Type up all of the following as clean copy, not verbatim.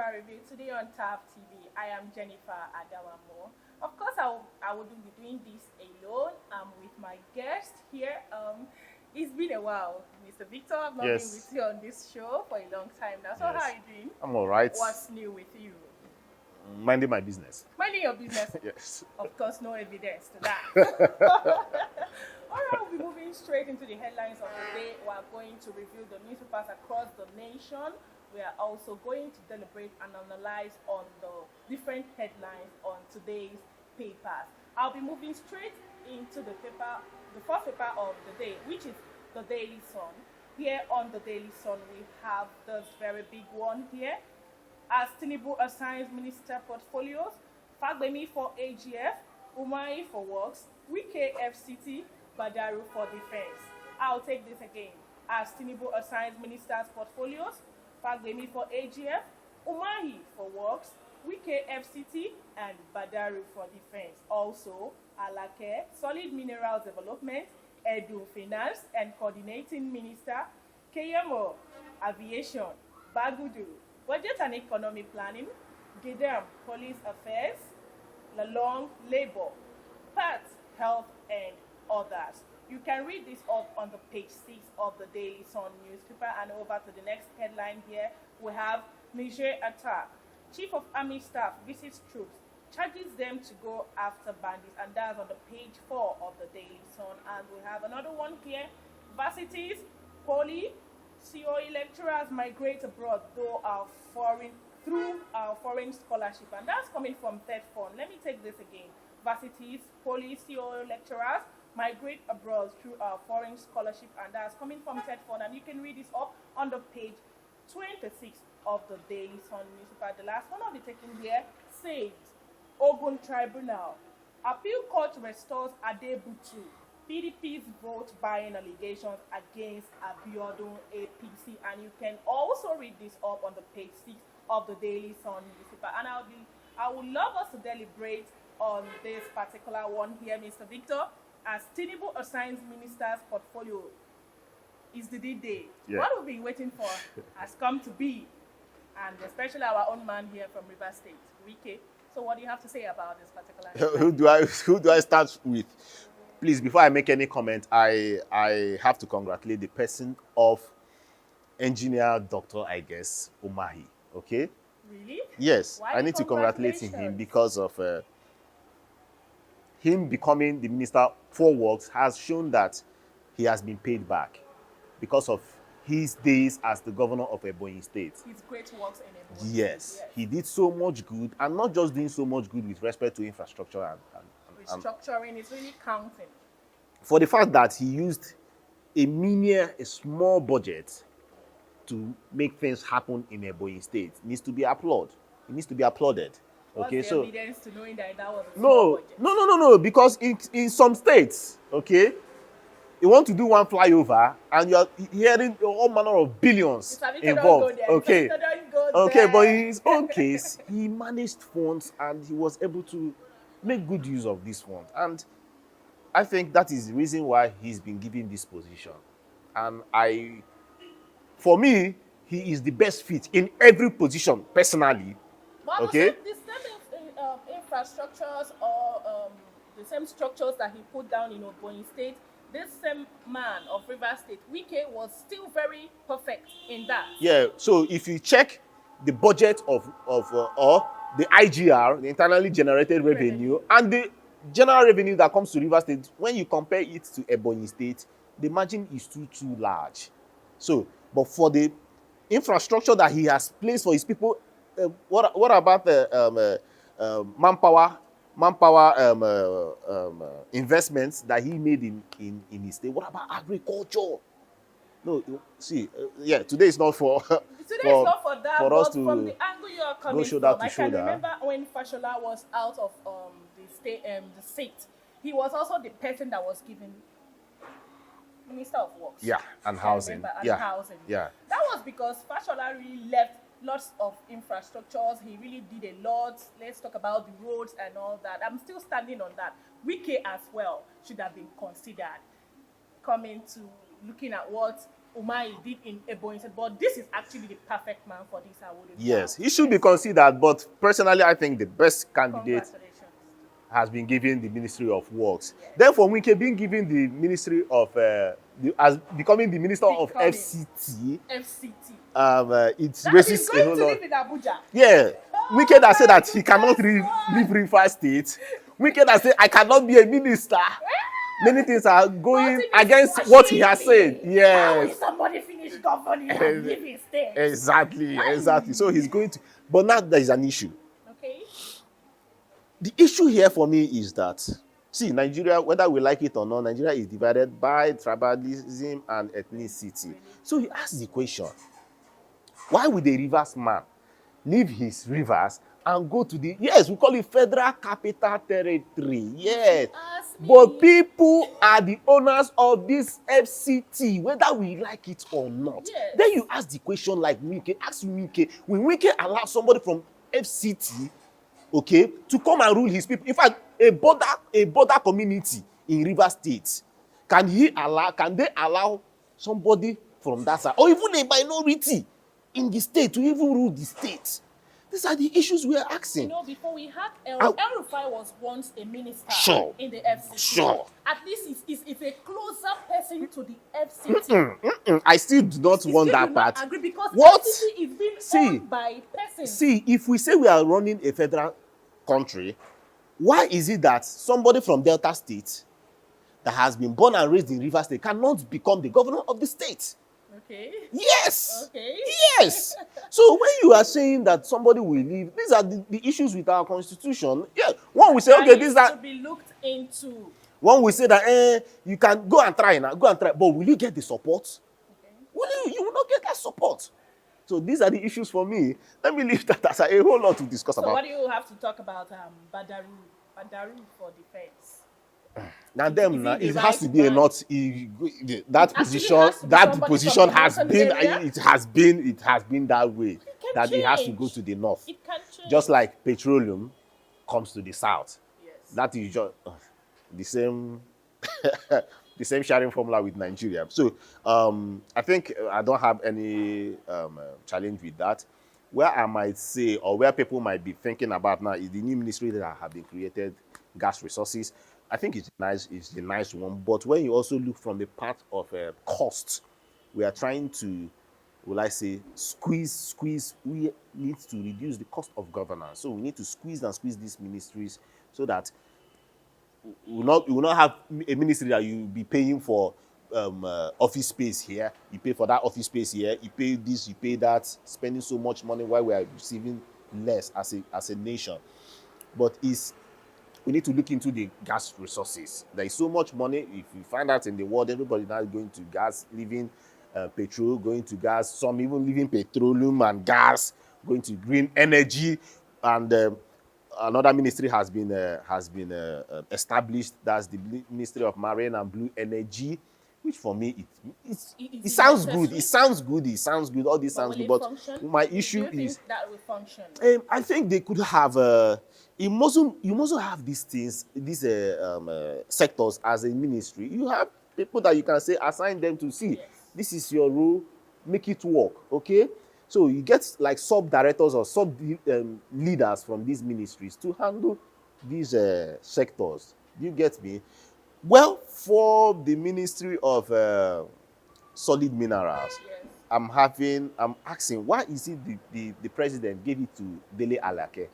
newspaper review today on TAP TV. I am Jennifer Adawamo. Of course, I wouldn't be doing this alone. I'm with my guest here. It's been a while, Mr. Victor. I've not been with you on this show for a long time now. So how are you doing? I'm all right. What's new with you? Minding my business. Minding your business? Yes. Of course, no evidence to that. All right, we'll be moving straight into the headlines of the day. We are going to review the newspapers across the nation. We are also going to deliberate and analyze on the different headlines on today's papers. I'll be moving straight into the first paper of the day, which is the Daily Sun. Here on the Daily Sun, we have this very big one here. As Tinubu assigns minister portfolios, Fagbemi for AGF, Umahi for Works, Wike FCT, Badaru for Defense. I'll take this again. As Tinubu assigns ministers' portfolios, Fagbemi for AGF, Umahi for Works, Wike FCT, and Badaru for Defense. Also, Alake, Solid Mineral Development, Edu Finance and Coordinating Minister, Keyamo, Aviation, Bagudu, Budget and Economy Planning, Gidam, Police Affairs, Lalong, Labor, Pat, Health, and others. You can read this up on the page 6 of the Daily Sun newspaper. And over to the next headline here, we have Niger attack. Chief of Army Staff visits troops, charges them to go after bandits, and that's on the page 4 of the Daily Sun. And we have another one here, varsities, poly, COE lecturers migrate abroad through our foreign scholarship, and that's coming from Third Fund. Let me take this again. Varsities, poly, COE lecturers migrate abroad through our foreign scholarship, and that's coming from Third Fund. And you can read this up on the page 26 of the Daily Sun newspaper. The last one I'll be taking here says Ogun Tribunal. Appeal Court restores Adebutu. PDP's vote buying allegations against Abiodun APC. And you can also read this up on the page 6 of the Daily Sun newspaper. And I would love us to deliberate on this particular one here, Mr. Victor. As Tinubu assigns ministers' portfolio, is the D-Day. Yeah. What we've been waiting for has come to be. And especially our own man here from River State, Wike. So what do you have to say about this particular Who do I start with? Please, before I make any comment, I have to congratulate the person of engineer Dr. Umahi. Okay? Really? Yes. Why I need to congratulate him because of him becoming the minister for works has shown that he has been paid back because of his days as the governor of Ebonyi State. His great works in Ebonyi. Yes. He did so much good, and not just doing so much good with respect to infrastructure and restructuring is really counting. For the fact that he used a small budget to make things happen in Ebonyi State needs to be applauded. It needs to be applauded. What's okay, the so evidence to knowing that was a small budget? No, because in some states, okay, you want to do one flyover and you are hearing all manner of billions involved. Okay, but in his own case, he managed funds and he was able to make good use of this fund. And I think that is the reason why he's been given this position. And for me, he is the best fit in every position, personally. But okay? The same infrastructures or the same structures that he put down in Ebonyi State, this same man of River State, Wike, was still very perfect in that. Yeah, so if you check the budget or the IGR, the internally generated revenue, and the general revenue that comes to River State, when you compare it to Ebonyi State, the margin is too large. So, but for the infrastructure that he has placed for his people, what about the manpower investments that he made in his state? What about agriculture? No, see, today is not for that, for us to from the angle you are coming from, I can remember when Fashola was out of the seat, he was also the person that was given Minister of Works. Yeah, and housing. Housing. Yeah. That was because Fashola really left lots of infrastructures. He really did a lot. Let's talk about the roads and all that. I'm still standing on that. Wike as well should have been considered coming to looking at what Umai did in Ebonyi State, but this is actually the perfect man for this award. Yes, he should be considered, but personally, I think the best candidate has been given the Ministry of Works. Yes. Therefore, Wike being given the Ministry of, as becoming the Minister of FCT. It raises a whole lot. Yeah, Wike that said that he cannot leave River State. Wike that said, I cannot be a minister. Many things are going against what he has said. Yes. How will somebody finish governing and leave his state? Exactly. So he's going to. But now there is an issue. Okay. The issue here for me is that, see, Nigeria, whether we like it or not, Nigeria is divided by tribalism and ethnicity. So he asked the question, why would a rivers man leave his rivers and go to the, yes, we call it Federal Capital Territory, yes. But people are the owners of this FCT, whether we like it or not. Yes. Then you ask the question like Wike, ask Wike, will Wike allow somebody from FCT, okay, to come and rule his people? In fact, a border community in River State, can they allow somebody from that side, or even a minority in the state to even rule the state? These are the issues we are asking. You know, before we had El-Rufai was once a minister in the FCT. Sure. At least it's a closer person to the FCT. I still do not want that part. Agree because FCT is being owned by persons. See, if we say we are running a federal country, why is it that somebody from Delta State that has been born and raised in River State cannot become the governor of the state? Okay. Yes. Okay. Yes. So when you are saying that somebody will leave, these are the issues with our constitution. Yeah. One will say, okay, these are to be looked into. One will say that you can go and try now, but will you get the support? Okay. You will not get that support. So these are the issues for me. Let me leave that as a whole lot to discuss about. So what do you have to talk about Badaru for defense? Now it has to be a not that position has been that way, that it has to go to the north. It can change. Just like petroleum comes to the south. Yes. That is just the same the same sharing formula with Nigeria. So I think I don't have any challenge with that. Where I might say, or where people might be thinking about now, is the new ministry that have been created, gas resources. I think it's a nice one. But when you also look from the part of cost, we are trying to, will I say, squeeze. We need to reduce the cost of governance. So we need to squeeze these ministries so that we will not have a ministry that you will be paying for office space here. You pay for that office space here. You pay this, you pay that, spending so much money while we are receiving less as a nation. But we need to look into the gas resources. There is so much money. If you find out in the world, everybody now is going to gas, leaving petrol, going to gas, some even leaving petroleum and gas, going to green energy. And another ministry has been established. That's the Ministry of Marine and Blue Energy, which for me, it sounds good. It sounds good. All this sounds good. But my issue is that will function. I think they could have. You mustn't have these things, these sectors as a ministry. You have people that you can say, assign them to see. Yes. This is your role, make it work, okay? So you get like sub-directors or sub-leaders from these ministries to handle these sectors. Do you get me? Well, for the Ministry of Solid Minerals, yes. I'm asking, why is it the president gave it to Dele Alake?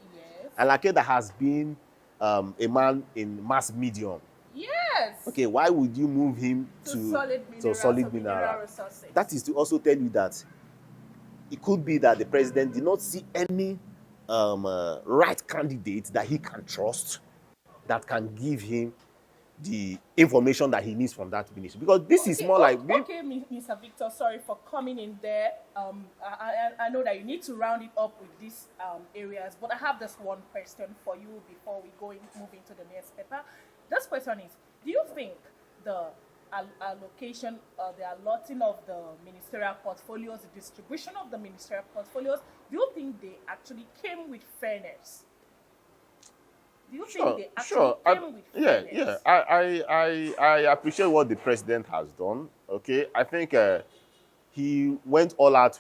Alake that has been a man in mass medium. Yes. Okay, why would you move him to solid mineral resources? That is to also tell you that it could be that the president did not see any right candidate that he can trust that can give him the information that he needs from that ministry. Because this is more like... Okay, Mr. Victor, sorry for coming in there. I know that you need to round it up with these areas, but I have this one question for you before we move into the next paper. This question is, do you think the allocation, the allotting of the ministerial portfolios, the distribution of the ministerial portfolios, do you think they actually came with fairness? Do you think they actually came with fairness? Yeah. I appreciate what the president has done. Okay, I think he went all out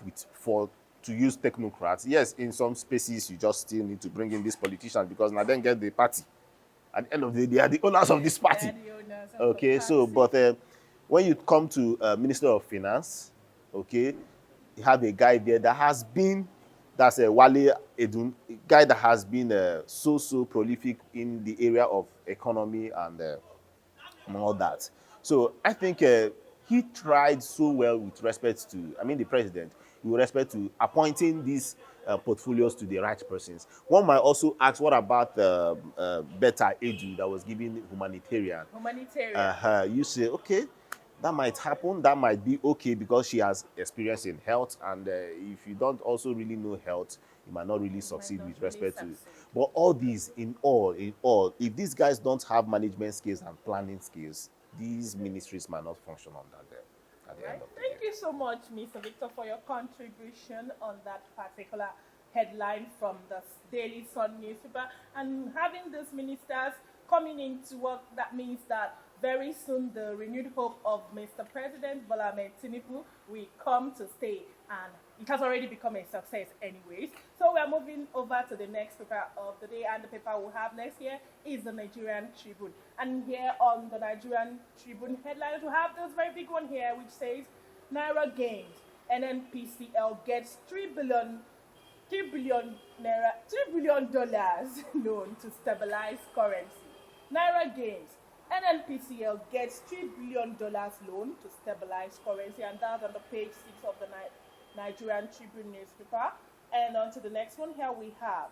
to use technocrats. Yes, in some spaces you just still need to bring in these politicians because now then get the party. At the end of the day, they are the owners of this party. Okay, so but when you come to Minister of Finance, okay, you have a guy there that has been, that's a Wale Edun, a guy that has been so prolific in the area of economy and all that. So I think he tried so well with respect to, the president, with respect to appointing these portfolios to the right persons. One might also ask, what about Beta Edu that was given humanitarian? You say, okay, that might happen, that might be okay because she has experience in health, and if you don't also really know health, you might not really succeed with respect to. But all these, in all, if these guys don't have management skills and planning skills, these ministries might not function on that day. At the end of the day. Thank you so much, Mr. Victor, for your contribution on that particular headline from the Daily Sun newspaper. And having these ministers coming into work, that means that very soon the renewed hope of Mr. President Bola Ahmed Tinubu will come to stay, and it has already become a success anyways. So we are moving over to the next paper of the day, and the paper we'll have next here is the Nigerian Tribune. And here on the Nigerian Tribune headlines, we have this very big one here which says Naira gains, NNPCL gets $3 billion loan to stabilize currency. Naira gains, NNPCL gets $3 billion loan to stabilize currency, and that's on the page 6 of the Nigerian Tribune newspaper. And on to the next one, here we have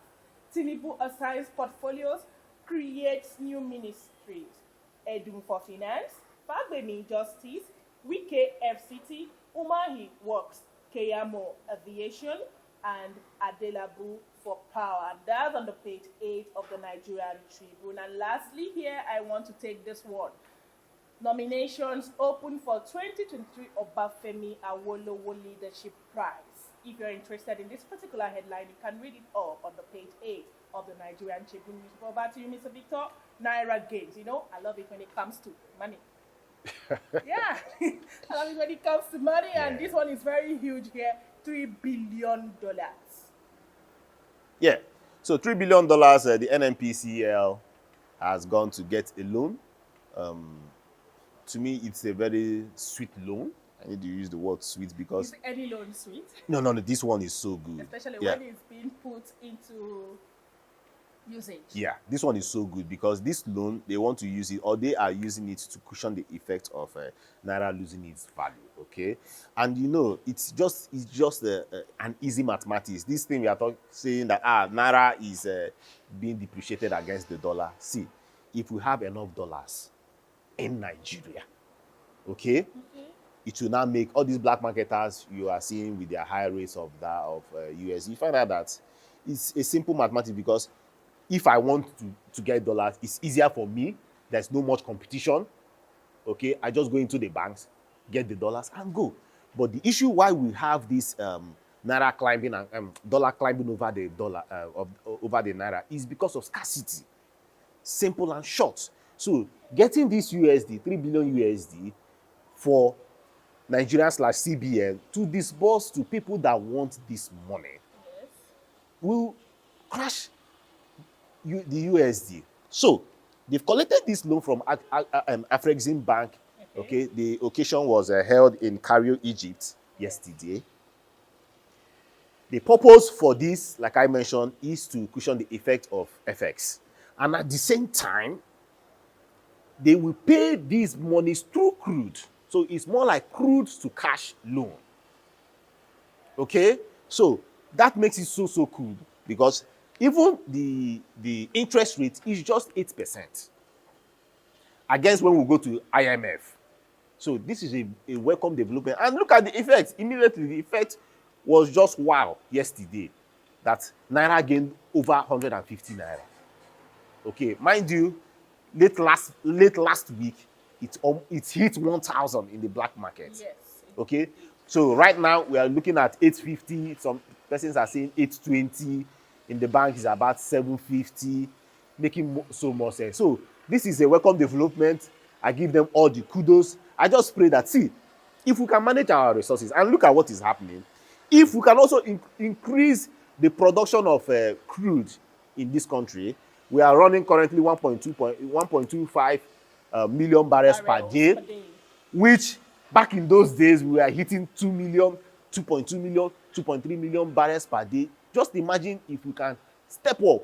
Tinubu assigns portfolios, creates new ministries. Edun for Finance, Fagbemi Justice, Wike FCT, Umahi Works, Keyamo Aviation, and Adelabu for Power. And that's on the page 8 of the Nigerian Tribune. And lastly here, I want to take this one. Nominations open for 2023 Obafemi Awolowo Leadership Prize. If you're interested in this particular headline, you can read it all on the page 8 of the Nigerian Tribune newspaper. Over to you, Mr. Victor. Naira gains. You know, I love it when it comes to money. Yeah, I love it when it comes to money, and this one is very huge here. $3 billion. Yeah, so $3 billion, the NNPCL has gone to get a loan. To me, it's a very sweet loan. I need to use the word sweet because... Is any loan sweet? No, this one is so good. Especially when it's being put into usage. Yeah, this one is so good because this loan, they want to use it, or they are using it to cushion the effect of Naira losing its value, okay? And you know, it's just an easy mathematics. This thing we are saying that Naira is being depreciated against the dollar. See, if we have enough dollars in Nigeria, okay, it will now make all these black marketers you are seeing with their high rates of USD. You find out that it's a simple mathematics because if I want to get dollars, it's easier for me. There's no much competition. Okay, I just go into the banks, get the dollars, and go. But the issue why we have this Naira climbing and dollar climbing over the dollar over the Naira is because of scarcity. Simple and short. So getting this USD, 3 billion USD for Nigeria/CBN to disburse to people that want this money will crash the USD. So they've collected this loan from Afrexim Bank. Okay, the occasion was held in Cairo, Egypt yesterday. The purpose for this, like I mentioned, is to cushion the effect of FX. And at the same time, they will pay these monies through crude. So it's more like crude to cash loan. Okay? So that makes it so cool because even the interest rate is just 8% against when we go to IMF. So this is a welcome development. And look at the effect. Immediately, the effect was just wow yesterday that Naira gained over 150 Naira. Okay, mind you, late last week, it hit 1,000 in the black market. Yes. Okay, so right now we are looking at 850. Some persons are saying 820. In the bank is about 750, making so much sense. So this is a welcome development. I give them all the kudos. I just pray that, see, If we can manage our resources and look at what is happening, if we can also increase the production of crude in this country, we are running currently 1.25 million barrels per day, which back in those days we were hitting 2 million, 2.2 million, 2.3 million barrels per day. Just imagine if we can step up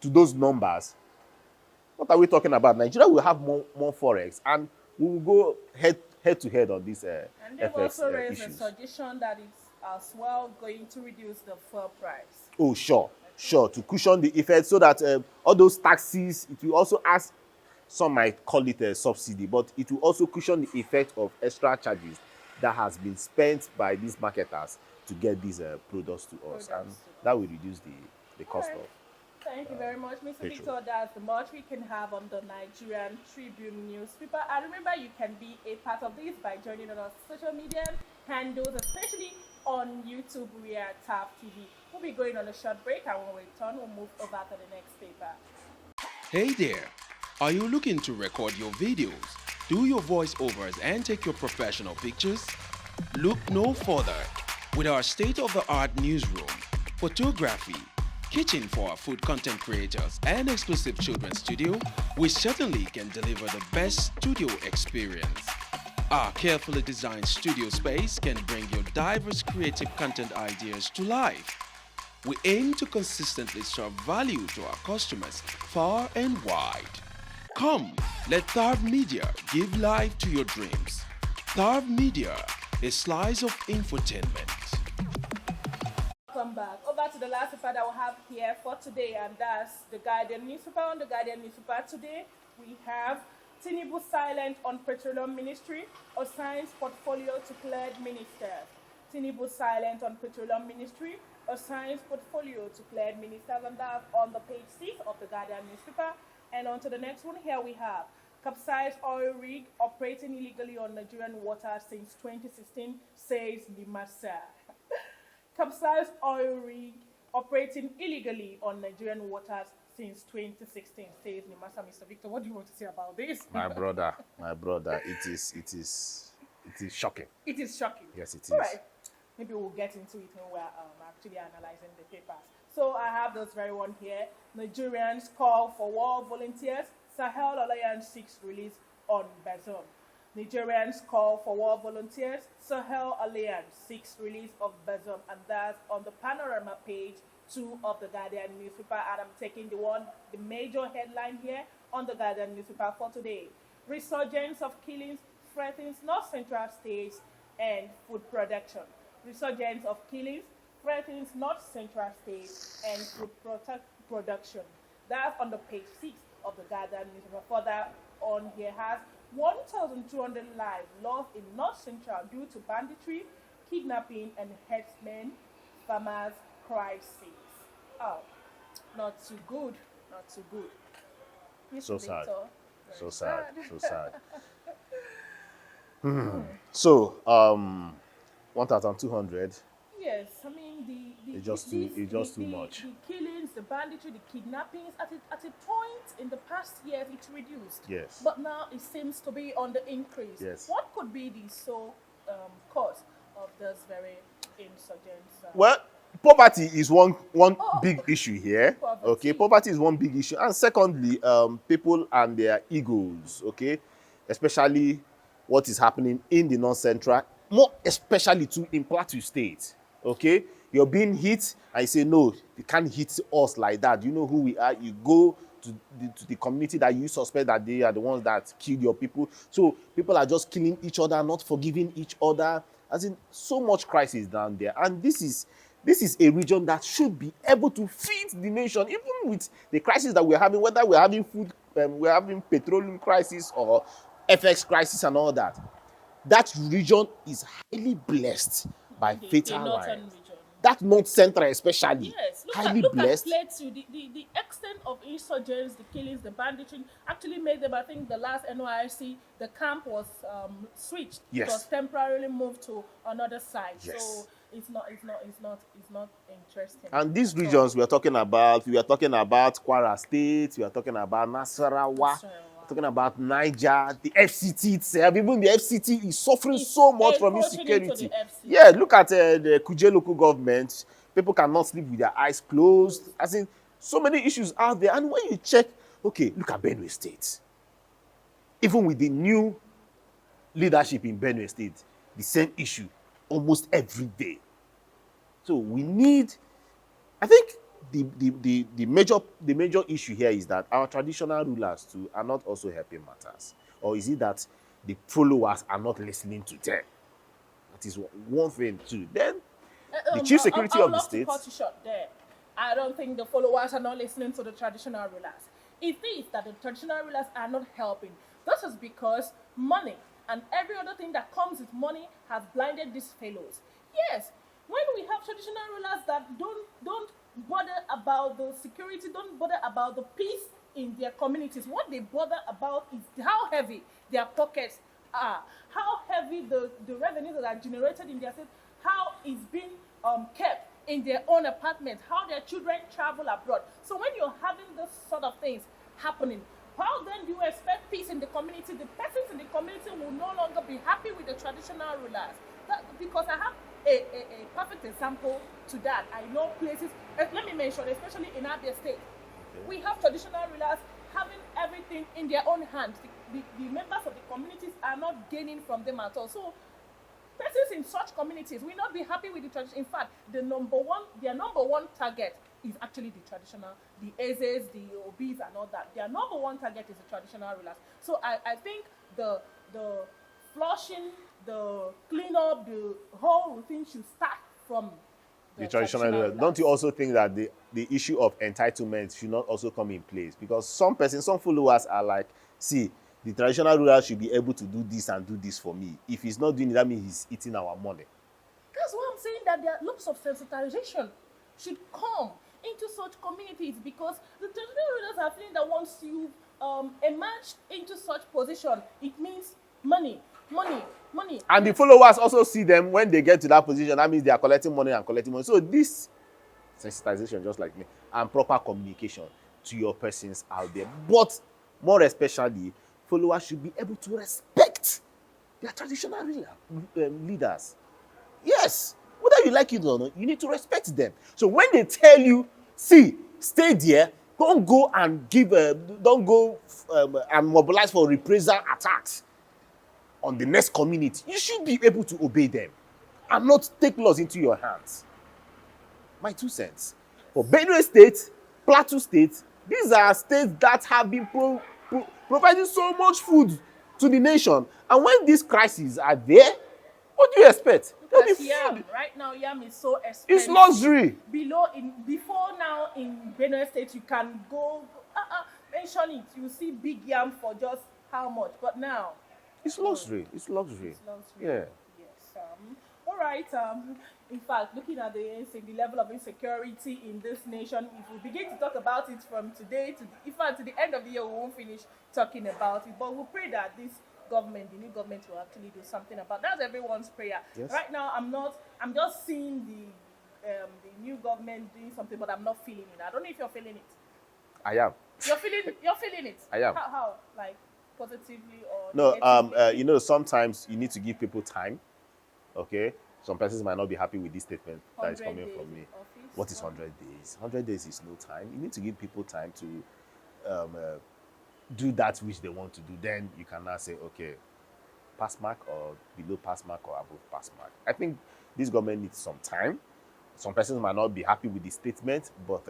to those numbers. What are we talking about? Nigeria will have more forex, and we will go head to head on this and they've also raised a suggestion that it's as well going to reduce the fuel price. Oh, sure, to cushion the effect, so that all those taxes, it will also ask, some might call it a subsidy, but it will also cushion the effect of extra charges that has been spent by these marketers to get these products to us, and that will reduce the cost of. Thank you very much, Mr. Victor. That's the much we can have on the Nigerian Tribune newspaper. And remember, you can be a part of this by joining on our social media handles, especially on YouTube. We are TAF TV. We'll be going on a short break, and when we return, we'll move over to the next paper. Hey there. Are you looking to record your videos, do your voiceovers, and take your professional pictures? Look no further. With our state-of-the-art newsroom, photography, kitchen for our food content creators, and exclusive children's studio, we certainly can deliver the best studio experience. Our carefully designed studio space can bring your diverse creative content ideas to life. We aim to consistently serve value to our customers far and wide. Come, let Tharv Media give life to your dreams. Tharv Media, a slice of infotainment. Welcome back. Over to the last paper that we have here for today, and that's the Guardian newspaper. On the Guardian newspaper today, we have Tinubu silent on petroleum ministry, assigns portfolio to cleared ministers. Tinubu silent on petroleum ministry, assigns portfolio to cleared ministers, and that's on the page 6 of the Guardian newspaper. And on to the next one, here we have capsized oil rig operating illegally on Nigerian waters since 2016, says Limasa. Capsized oil rig operating illegally on Nigerian waters since 2016, says Limasa. Mr. Victor, what do you want to say about this? My brother, it is shocking. It is shocking. Yes, it is. All right. Maybe we'll get into it when we're actually analyzing the papers. So I have this very one here. Nigerians call for war volunteers. Sahel Alliance seeks release on Bazoum. Nigerians call for war volunteers. Sahel Alliance seeks release of Bazoum, and that's on the panorama page 2 of the Guardian newspaper. And I'm taking the major headline here on the Guardian newspaper for today. Resurgence of killings threatens North Central states and food production. Resurgence of killings threatens North Central states and food production. That's on the page 6 of the Guardian newspaper. Further on here has 1,200 lives lost in North Central due to banditry, kidnapping, and herdsmen farmers crisis. Oh, not too good. Not too good. So sad. So sad. So sad. So 1,200. Yes, I mean it's just too much. The killings, the banditry, the kidnappings. At a point in the past years, it's reduced. Yes. But now it seems to be on the increase. Yes. What could be the sole cause of this very insurgence? Well, poverty is one big issue here. Poverty. Okay, poverty is one big issue, and secondly, people and their egos. Okay, especially what is happening in the North Central, more especially too in Plateau State. Okay, you're being hit, and you say no, you can't hit us like that. You know who we are. You go to the community that you suspect that they are the ones that killed your people. So people are just killing each other, not forgiving each other. As in, so much crisis down there, and this is a region that should be able to feed the nation, even with the crisis that we're having, whether we're having food, we're having petroleum crisis or FX crisis and all that. That region is highly blessed by fatal wine. That North Central especially, yes, highly look blessed. At Plateau, the extent of insurgents, the killings, the banditry actually made them, I think the last NYC, the camp was switched. Yes. It was temporarily moved to another side. Yes. So it's not interesting. And these regions we are talking about Kwara State, we are talking about Nasarawa. talking about Niger, the FCT itself. Even the FCT is suffering so much from insecurity. Yeah, look at the Kuje local government. People cannot sleep with their eyes closed. As in, so many issues out there. And when you check, okay, look at Benue State. Even with the new leadership in Benue State, the same issue almost every day. So we need, I think the major issue here is that our traditional rulers too are not also helping matters. Or is it that the followers are not listening to them? That is one thing too. Then the chief security of the state. Cut you short there. I don't think the followers are not listening to the traditional rulers. It is that the traditional rulers are not helping. This is because money and every other thing that comes with money has blinded these fellows. Yes, when we have traditional rulers that don't bother about the security, don't bother about the peace in their communities, what they bother about is how heavy their pockets are, how heavy the revenues that are generated in their state, how it's being kept in their own apartments, how their children travel abroad. So when you're having this sort of things happening, how then do you expect peace in the community? The persons in the community will no longer be happy with the traditional rulers. Because I have a perfect example to that. I know places, let me mention, especially in Abia State, we have traditional rulers having everything in their own hands. The members of the communities are not gaining from them at all. So persons in such communities will not be happy with the tradition. In fact, their number one target is actually the traditional, the Ezes, the Obis and all that. Their number one target is the traditional rulers. So I think the flushing, the cleanup, the whole routine should start from the traditional rulers. Don't you also think that the issue of entitlement should not also come in place? Because some followers are like, see, the traditional ruler should be able to do this and do this for me. If he's not doing it, that means he's eating our money. That's why I'm saying that there are lots of sensitization should come into such communities, because the traditional rulers are feeling that once you emerge into such position, it means money. And the followers also see them when they get to that position. That means they are collecting money. So this sensitization, just like me, and proper communication to your persons out there. But more especially, followers should be able to respect their traditional leaders. Yes, whether you like it or not, you need to respect them. So when they tell you, see, stay there, don't go and and mobilize for reprisal attacks on the next community, you should be able to obey them and not take laws into your hands. My 2 cents. For Benue State, Plateau State, these are states that have been providing so much food to the nation. And when these crises are there, what do you expect? Yam. Right now, yam is so expensive. It's luxury. Before now in Benue State, you can go, mention it. You see big yam for just how much? But now, it's luxury. It's luxury. Yeah. Yes. All right. In fact, looking at the level of insecurity in this nation, if we begin to talk about it from today to the end of the year, we won't finish talking about it. But we'll pray that the new government will actually do something about that. That's everyone's prayer. Yes. Right now, I'm just seeing the new government doing something, but I'm not feeling it. I don't know if you're feeling it. I am. You're feeling it. I am. How? Like positively or no? Sometimes you need to give people time. Okay. Some persons might not be happy with this statement that is coming from me. What is 100 days? 100 days is no time. You need to give people time to do that which they want to do. Then you can now say, okay, pass mark or below pass mark or above pass mark. I think this government needs some time. Some persons might not be happy with the statement, but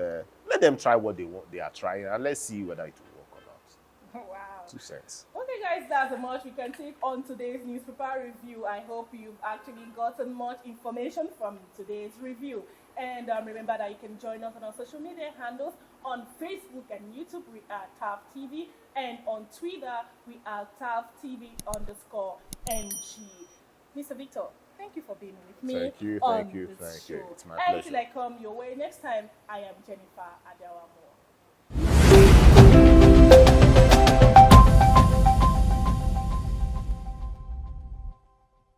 let them try what they are trying, and let's see whether it will work or not. Wow. 2 cents. Okay, guys, that's how much we can take on today's newspaper review. I hope you've actually gotten much information from today's review. And remember that you can join us on our social media handles. On Facebook and YouTube, we are TAF TV. And on Twitter, we are TAF TV_NG. Mr. Victor, thank you for being with me. Thank you. It's my pleasure. Until I come your way next time, I am Jennifer Adewamo.